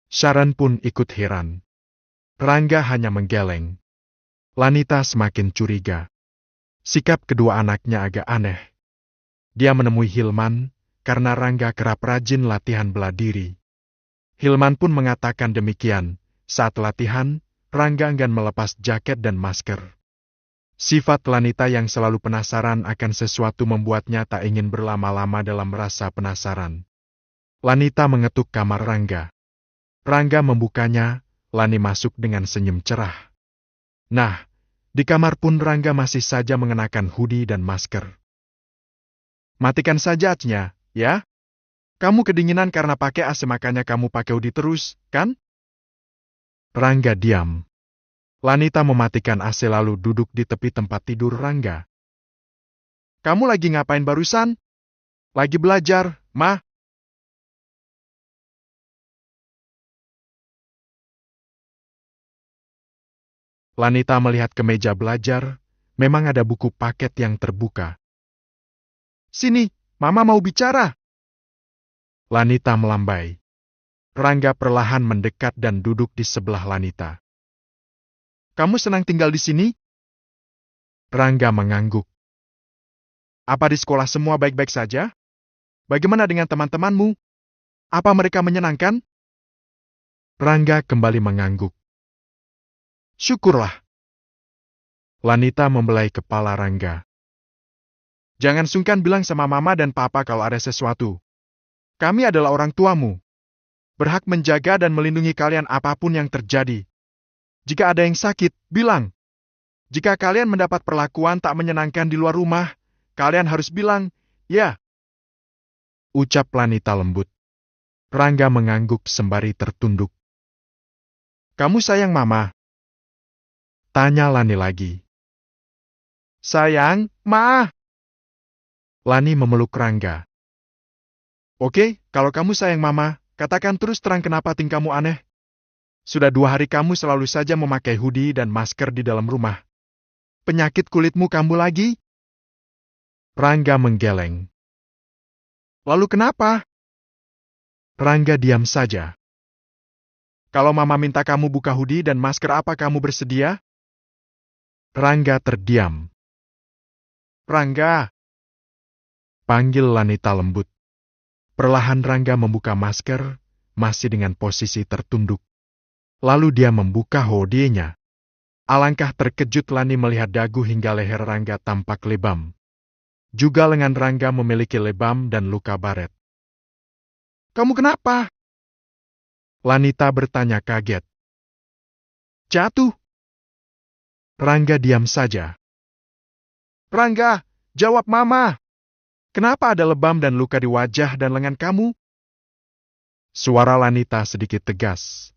Sharon pun ikut heran. Rangga hanya menggeleng. Lanita semakin curiga. Sikap kedua anaknya agak aneh. Dia menemui Hilman, karena Rangga kerap rajin latihan bela diri. Hilman pun mengatakan demikian, saat latihan, Rangga enggan melepas jaket dan masker. Sifat Lanita yang selalu penasaran akan sesuatu membuatnya tak ingin berlama-lama dalam rasa penasaran. Lanita mengetuk kamar Rangga. Rangga membukanya, Lani masuk dengan senyum cerah. Nah, di kamar pun Rangga masih saja mengenakan hoodie dan masker. Matikan saja AC-nya, ya? Kamu kedinginan karena pakai AC makanya kamu pakai hoodie terus, kan? Rangga diam. Lanita mematikan AC lalu duduk di tepi tempat tidur Rangga. Kamu lagi ngapain barusan? Lagi belajar, Ma? Lanita melihat ke meja belajar, memang ada buku paket yang terbuka. Sini, Mama mau bicara. Lanita melambai. Rangga perlahan mendekat dan duduk di sebelah Lanita. Kamu senang tinggal di sini? Rangga mengangguk. Apa di sekolah semua baik-baik saja? Bagaimana dengan teman-temanmu? Apa mereka menyenangkan? Rangga kembali mengangguk. Syukurlah. Lanita membelai kepala Rangga. Jangan sungkan bilang sama Mama dan Papa kalau ada sesuatu. Kami adalah orang tuamu. Berhak menjaga dan melindungi kalian apapun yang terjadi. Jika ada yang sakit, bilang. Jika kalian mendapat perlakuan tak menyenangkan di luar rumah, kalian harus bilang, ya. Ucap Lanita lembut. Rangga mengangguk sembari tertunduk. Kamu sayang Mama? Tanya Lani lagi. Sayang, Ma. Lani memeluk Rangga. Oke, kalau kamu sayang Mama, katakan terus terang kenapa tingkahmu aneh. Sudah 2 hari kamu selalu saja memakai hoodie dan masker di dalam rumah. Penyakit kulitmu kambuh lagi? Rangga menggeleng. Lalu kenapa? Rangga diam saja. Kalau Mama minta kamu buka hoodie dan masker, apa kamu bersedia? Rangga terdiam. Rangga, panggil Lanita lembut. Perlahan Rangga membuka masker, masih dengan posisi tertunduk. Lalu dia membuka hoodie-nya. Alangkah terkejut Lani melihat dagu hingga leher Rangga tampak lebam. Juga lengan Rangga memiliki lebam dan luka baret. Kamu kenapa? Lanita bertanya kaget. Jatuh. Rangga diam saja. Rangga, jawab Mama. Kenapa ada lebam dan luka di wajah dan lengan kamu? Suara Lanita sedikit tegas.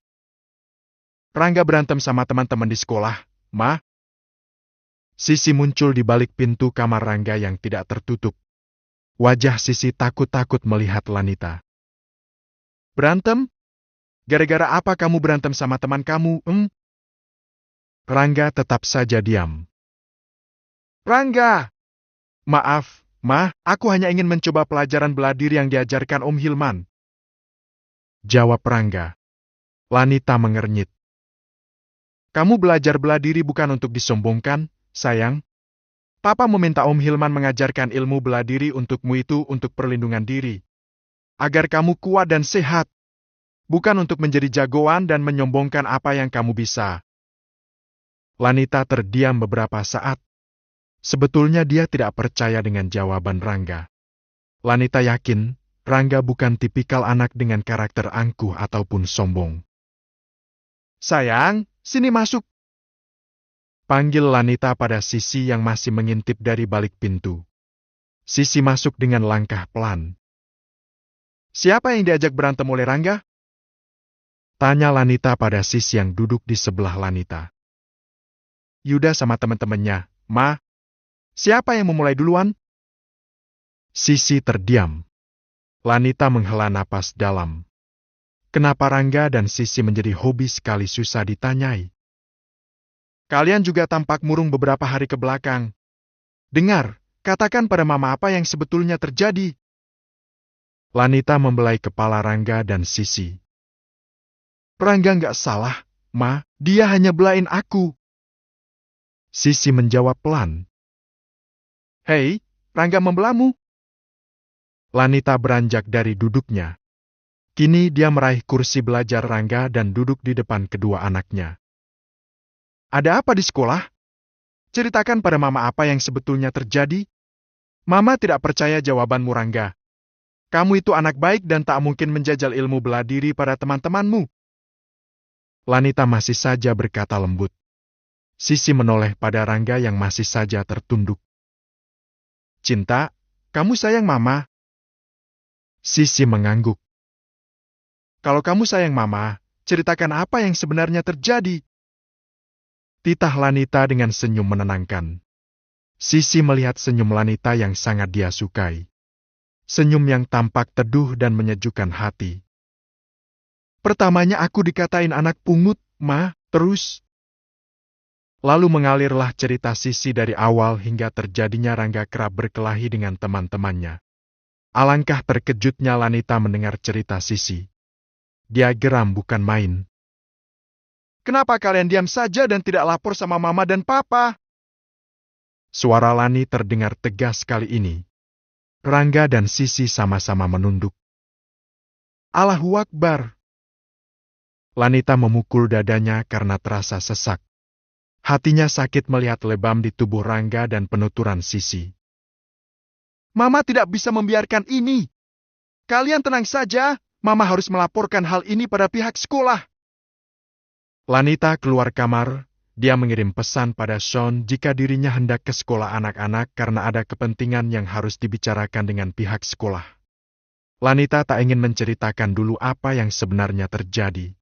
Rangga berantem sama teman-teman di sekolah, Ma. Sisi muncul di balik pintu kamar Rangga yang tidak tertutup. Wajah Sisi takut-takut melihat Lanita. Berantem? Gara-gara apa kamu berantem sama teman kamu, Rangga tetap saja diam. Rangga! Maaf, Ma, aku hanya ingin mencoba pelajaran bela diri yang diajarkan Om Hilman. Jawab Rangga. Lanita mengernyit. Kamu belajar bela diri bukan untuk disombongkan, sayang. Papa meminta Om Hilman mengajarkan ilmu bela diri untukmu itu untuk perlindungan diri. Agar kamu kuat dan sehat. Bukan untuk menjadi jagoan dan menyombongkan apa yang kamu bisa. Lanita terdiam beberapa saat. Sebetulnya dia tidak percaya dengan jawaban Rangga. Lanita yakin, Rangga bukan tipikal anak dengan karakter angkuh ataupun sombong. Sayang, sini masuk. Panggil Lanita pada Sisi yang masih mengintip dari balik pintu. Sisi masuk dengan langkah pelan. Siapa yang diajak berantem oleh Rangga? Tanya Lanita pada Sisi yang duduk di sebelah Lanita. Yuda sama teman-temannya, Ma. Siapa yang memulai duluan? Sisi terdiam. Lanita menghela napas dalam. Kenapa Rangga dan Sisi menjadi hobi sekali susah ditanyai? Kalian juga tampak murung beberapa hari ke belakang. Dengar, katakan pada Mama apa yang sebetulnya terjadi. Lanita membelai kepala Rangga dan Sisi. Rangga nggak salah, Ma, dia hanya belain aku. Sisi menjawab pelan. Hei, Rangga membelamu? Lanita beranjak dari duduknya. Kini dia meraih kursi belajar Rangga dan duduk di depan kedua anaknya. Ada apa di sekolah? Ceritakan pada Mama apa yang sebetulnya terjadi. Mama tidak percaya jawabanmu, Rangga. Kamu itu anak baik dan tak mungkin menjajal ilmu bela diri pada teman-temanmu. Lanita masih saja berkata lembut. Sisi menoleh pada Rangga yang masih saja tertunduk. Cinta, kamu sayang Mama? Sisi mengangguk. Kalau kamu sayang Mama, ceritakan apa yang sebenarnya terjadi. Titah Lanita dengan senyum menenangkan. Sisi melihat senyum Lanita yang sangat dia sukai. Senyum yang tampak teduh dan menyejukkan hati. Pertamanya aku dikatain anak pungut, Ma, terus. Lalu mengalirlah cerita Sisi dari awal hingga terjadinya Rangga kerap berkelahi dengan teman-temannya. Alangkah terkejutnya Lanita mendengar cerita Sisi. Dia geram bukan main. Kenapa kalian diam saja dan tidak lapor sama Mama dan Papa? Suara Lani terdengar tegas kali ini. Rangga dan Sisi sama-sama menunduk. Allahu Akbar. Lanita memukul dadanya karena terasa sesak. Hatinya sakit melihat lebam di tubuh Rangga dan penuturan Sisi. Mama tidak bisa membiarkan ini. Kalian tenang saja, Mama harus melaporkan hal ini pada pihak sekolah. Lanita keluar kamar, dia mengirim pesan pada Sean jika dirinya hendak ke sekolah anak-anak karena ada kepentingan yang harus dibicarakan dengan pihak sekolah. Lanita tak ingin menceritakan dulu apa yang sebenarnya terjadi.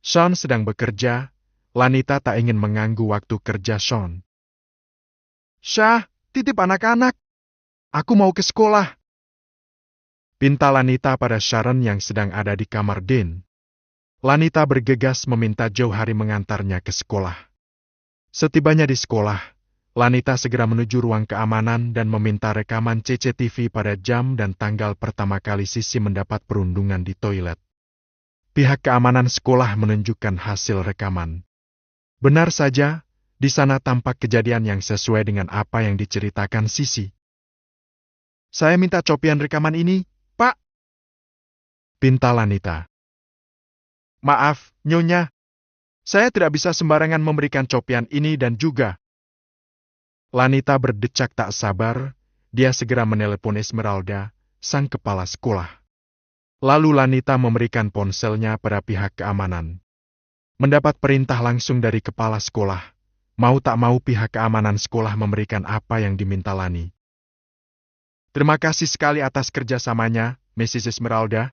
Sean sedang bekerja, Lanita tak ingin mengganggu waktu kerja Sean. Syah, titip anak-anak. Aku mau ke sekolah. Pinta Lanita pada Sharon yang sedang ada di kamar Dean. Lanita bergegas meminta Jauhari mengantarnya ke sekolah. Setibanya di sekolah, Lanita segera menuju ruang keamanan dan meminta rekaman CCTV pada jam dan tanggal pertama kali Sisi mendapat perundungan di toilet. Pihak keamanan sekolah menunjukkan hasil rekaman. Benar saja, di sana tampak kejadian yang sesuai dengan apa yang diceritakan Sisi. Saya minta copian rekaman ini, Pak. Pinta Lanita. Maaf, Nyonya. Saya tidak bisa sembarangan memberikan copian ini dan juga. Lanita berdecak tak sabar, dia segera menelepon Esmeralda, sang kepala sekolah. Lalu Lanita memberikan ponselnya pada pihak keamanan. Mendapat perintah langsung dari kepala sekolah, mau tak mau pihak keamanan sekolah memberikan apa yang diminta Lani. Terima kasih sekali atas kerjasamanya, Mrs. Esmeralda.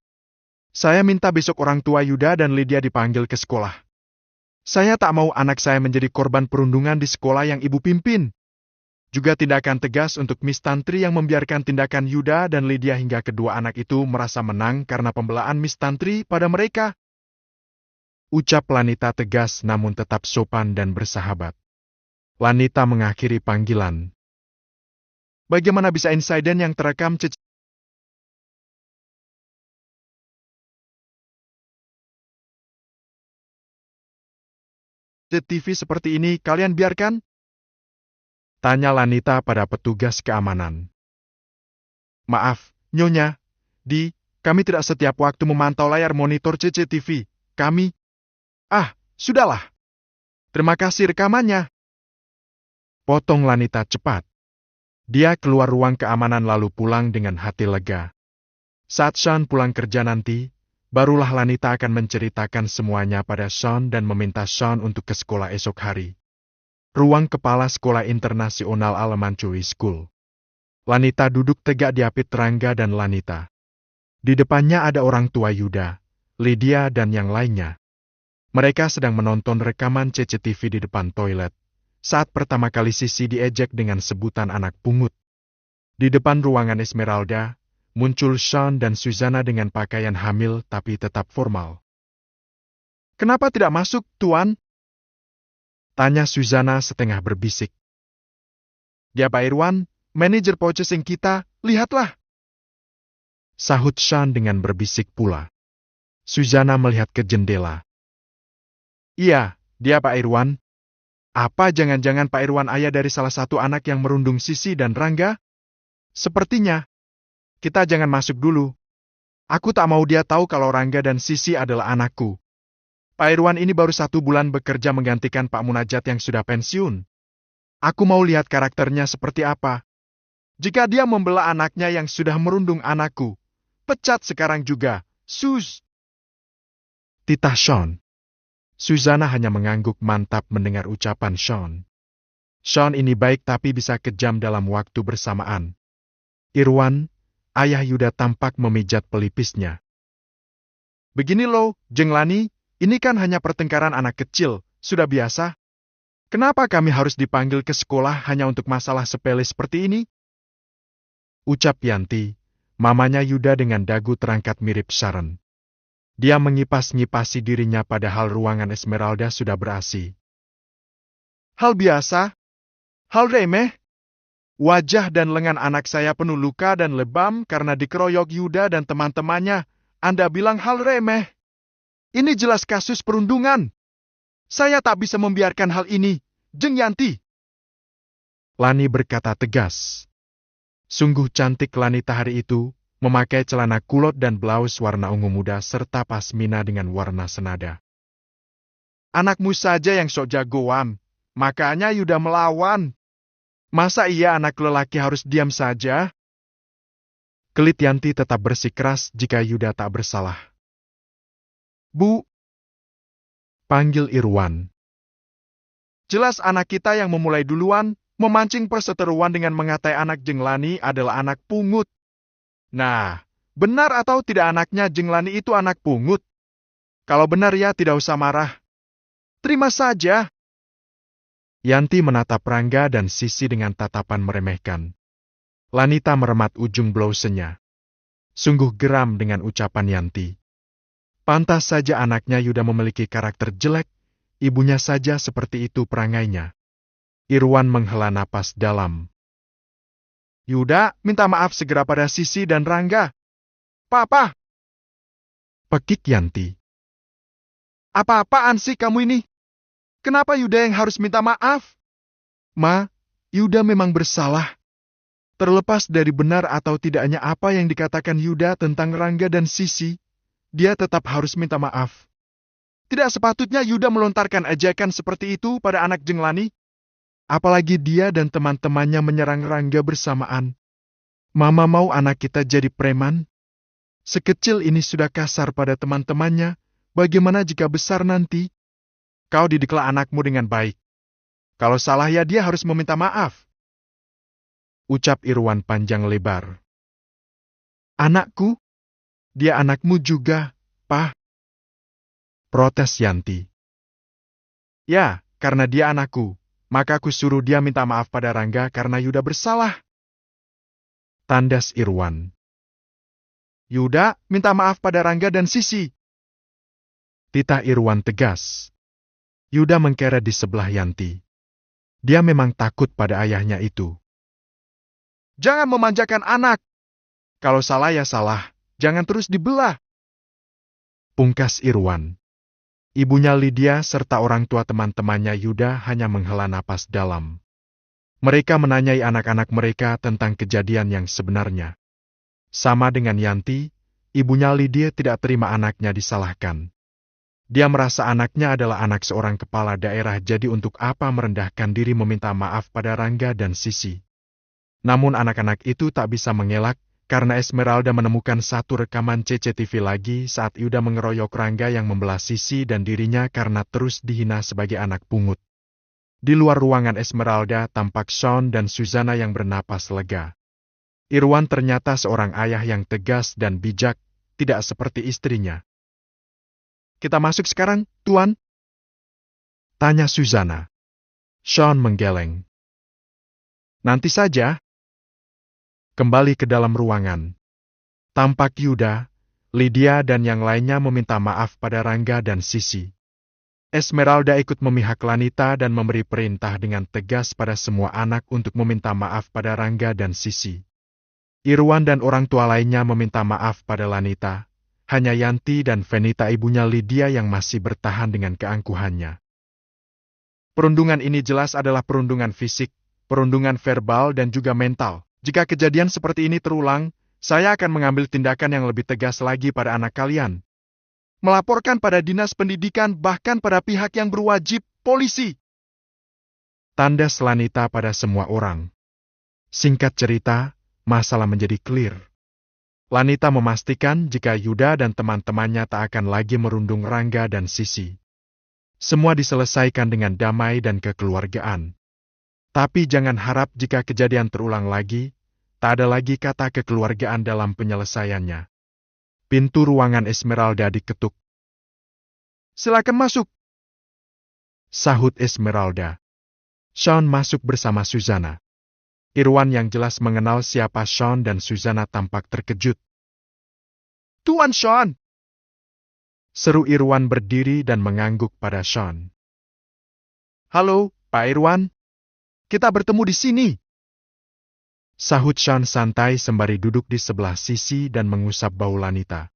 Saya minta besok orang tua Yuda dan Lydia dipanggil ke sekolah. Saya tak mau anak saya menjadi korban perundungan di sekolah yang ibu pimpin. Juga tindakan tegas untuk Miss Tantri yang membiarkan tindakan Yuda dan Lydia hingga kedua anak itu merasa menang karena pembelaan Miss Tantri pada mereka. Ucap Lanita tegas namun tetap sopan dan bersahabat. Lanita mengakhiri panggilan. Bagaimana bisa insiden yang terekam CCTV seperti ini kalian biarkan? Tanya Lanita pada petugas keamanan. Maaf, Nyonya. Kami tidak setiap waktu memantau layar monitor CCTV. Sudahlah. Terima kasih rekamannya. Potong Lanita cepat. Dia keluar ruang keamanan lalu pulang dengan hati lega. Saat Sean pulang kerja nanti, barulah Lanita akan menceritakan semuanya pada Sean dan meminta Sean untuk ke sekolah esok hari. Ruang kepala sekolah internasional Elementary School. Lanita duduk tegak di apit Rangga dan Lanita. Di depannya ada orang tua Yuda, Lydia dan yang lainnya. Mereka sedang menonton rekaman CCTV di depan toilet, saat pertama kali Sisi diejek dengan sebutan anak pungut. Di depan ruangan Esmeralda, muncul Sean dan Susanna dengan pakaian hamil tapi tetap formal. Kenapa tidak masuk, Tuan? Tanya Susanna setengah berbisik. Dia Pak Irwan, manajer purchasing kita, lihatlah. Sahut Sean dengan berbisik pula. Susanna melihat ke jendela. Iya, dia Pak Irwan. Apa jangan-jangan Pak Irwan ayah dari salah satu anak yang merundung Sisi dan Rangga? Sepertinya. Kita jangan masuk dulu. Aku tak mau dia tahu kalau Rangga dan Sisi adalah anakku. Pak Irwan ini baru 1 bulan bekerja menggantikan Pak Munajat yang sudah pensiun. Aku mau lihat karakternya seperti apa. Jika dia membela anaknya yang sudah merundung anakku, pecat sekarang juga, Sus. Titah Sean. Susanna hanya mengangguk mantap mendengar ucapan Sean. Sean ini baik tapi bisa kejam dalam waktu bersamaan. Irwan, ayah Yuda tampak memijat pelipisnya. Begini loh, Jeng Lani, ini kan hanya pertengkaran anak kecil, sudah biasa. Kenapa kami harus dipanggil ke sekolah hanya untuk masalah sepele seperti ini? Ucap Yanti, mamanya Yuda dengan dagu terangkat mirip Sharon. Dia mengipas-ngipasi dirinya padahal ruangan Esmeralda sudah berasi. Hal biasa? Hal remeh? Wajah dan lengan anak saya penuh luka dan lebam karena dikeroyok Yuda dan teman-temannya. Anda bilang hal remeh? Ini jelas kasus perundungan. Saya tak bisa membiarkan hal ini, Jeng Yanti. Lani berkata tegas. Sungguh cantik Lanita hari itu, memakai celana kulot dan blaus warna ungu muda serta pasmina dengan warna senada. Anakmu saja yang sok jagoan, makanya Yuda melawan. Masa iya anak lelaki harus diam saja? Kelit Yanti tetap bersikeras jika Yuda tak bersalah. Bu, panggil Irwan. Jelas anak kita yang memulai duluan, memancing perseteruan dengan mengatai anak Jeng Lani adalah anak pungut. Nah, benar atau tidak anaknya Jeng Lani itu anak pungut? Kalau benar ya tidak usah marah. Terima saja. Yanti menatap Rangga dan Sisi dengan tatapan meremehkan. Lanita meremat ujung blousenya. Sungguh geram dengan ucapan Yanti. Pantas saja anaknya Yuda memiliki karakter jelek, ibunya saja seperti itu perangainya. Irwan menghela napas dalam. Yuda, minta maaf segera pada Sisi dan Rangga. Papa! Pekik Yanti. Apa-apaan sih kamu ini? Kenapa Yuda yang harus minta maaf? Ma, Yuda memang bersalah. Terlepas dari benar atau tidaknya apa yang dikatakan Yuda tentang Rangga dan Sisi, dia tetap harus minta maaf. Tidak sepatutnya Yuda melontarkan ejekan seperti itu pada anak Jenglani. Apalagi dia dan teman-temannya menyerang Rangga bersamaan. Mama mau anak kita jadi preman? Sekecil ini sudah kasar pada teman-temannya, bagaimana jika besar nanti? Kau didiklah anakmu dengan baik. Kalau salah ya dia harus meminta maaf. Ucap Irwan panjang lebar. Anakku? Dia anakmu juga, Pak. Protes Yanti. Ya, karena dia anakku, maka aku suruh dia minta maaf pada Rangga karena Yuda bersalah. Tandas Irwan. Yuda, minta maaf pada Rangga dan Sisi. Titah Irwan tegas. Yuda mengkeret di sebelah Yanti. Dia memang takut pada ayahnya itu. Jangan memanjakan anak. Kalau salah ya salah, jangan terus dibelah. Pungkas Irwan. Ibunya Lydia serta orang tua teman-temannya Yuda hanya menghela napas dalam. Mereka menanyai anak-anak mereka tentang kejadian yang sebenarnya. Sama dengan Yanti, ibunya Lydia tidak terima anaknya disalahkan. Dia merasa anaknya adalah anak seorang kepala daerah, jadi untuk apa merendahkan diri meminta maaf pada Rangga dan Sisi. Namun anak-anak itu tak bisa mengelak, karena Esmeralda menemukan satu rekaman CCTV lagi saat Yuda mengeroyok Rangga yang membelah Sisi dan dirinya karena terus dihina sebagai anak pungut. Di luar ruangan Esmeralda tampak Sean dan Susana yang bernapas lega. Irwan ternyata seorang ayah yang tegas dan bijak, tidak seperti istrinya. Kita masuk sekarang, Tuan? Tanya Susana. Sean menggeleng. Nanti saja. Kembali ke dalam ruangan. Tampak Yuda, Lydia dan yang lainnya meminta maaf pada Rangga dan Sisi. Esmeralda ikut memihak Lanita dan memberi perintah dengan tegas pada semua anak untuk meminta maaf pada Rangga dan Sisi. Irwan dan orang tua lainnya meminta maaf pada Lanita. Hanya Yanti dan Venita ibunya Lydia yang masih bertahan dengan keangkuhannya. Perundungan ini jelas adalah perundungan fisik, perundungan verbal dan juga mental. Jika kejadian seperti ini terulang, saya akan mengambil tindakan yang lebih tegas lagi pada anak kalian. Melaporkan pada dinas pendidikan bahkan pada pihak yang berwajib, polisi. Tandas Lanita pada semua orang. Singkat cerita, masalah menjadi clear. Lanita memastikan jika Yuda dan teman-temannya tak akan lagi merundung Rangga dan Sisi. Semua diselesaikan dengan damai dan kekeluargaan. Tapi jangan harap jika kejadian terulang lagi, tak ada lagi kata kekeluargaan dalam penyelesaiannya. Pintu ruangan Esmeralda diketuk. Silakan masuk, sahut Esmeralda. Sean masuk bersama Susana. Irwan yang jelas mengenal siapa Sean dan Susana tampak terkejut. Tuan Sean! Seru Irwan berdiri dan mengangguk pada Sean. Halo, Pak Irwan. Kita bertemu di sini. Sahut Sean santai sembari duduk di sebelah Sisi dan mengusap bau Lanita.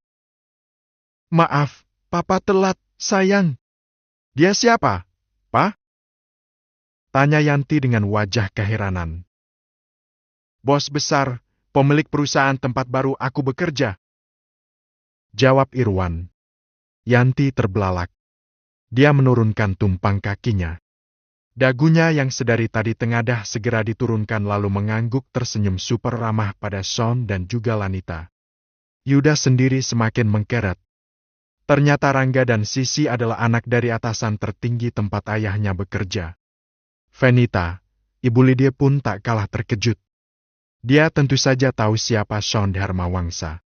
Maaf, Papa telat, sayang. Dia siapa, Pak? Tanya Yanti dengan wajah keheranan. Bos besar, pemilik perusahaan tempat baru aku bekerja. Jawab Irwan. Yanti terbelalak. Dia menurunkan tumpang kakinya. Dagunya yang sedari tadi tengadah segera diturunkan lalu mengangguk tersenyum super ramah pada Sean dan juga Lanita. Yuda sendiri semakin mengkeret. Ternyata Rangga dan Sisi adalah anak dari atasan tertinggi tempat ayahnya bekerja. Venita, Ibu Lydia pun tak kalah terkejut. Dia tentu saja tahu siapa Sean Dharmawangsa.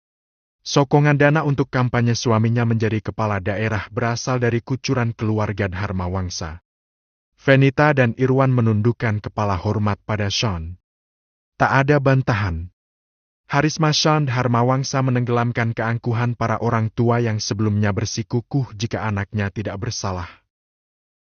Sokongan dana untuk kampanye suaminya menjadi kepala daerah berasal dari kucuran keluarga Dharmawangsa. Venita dan Irwan menundukkan kepala hormat pada Sean. Tak ada bantahan. Harisma Sean Harmawangsa menenggelamkan keangkuhan para orang tua yang sebelumnya bersikukuh jika anaknya tidak bersalah.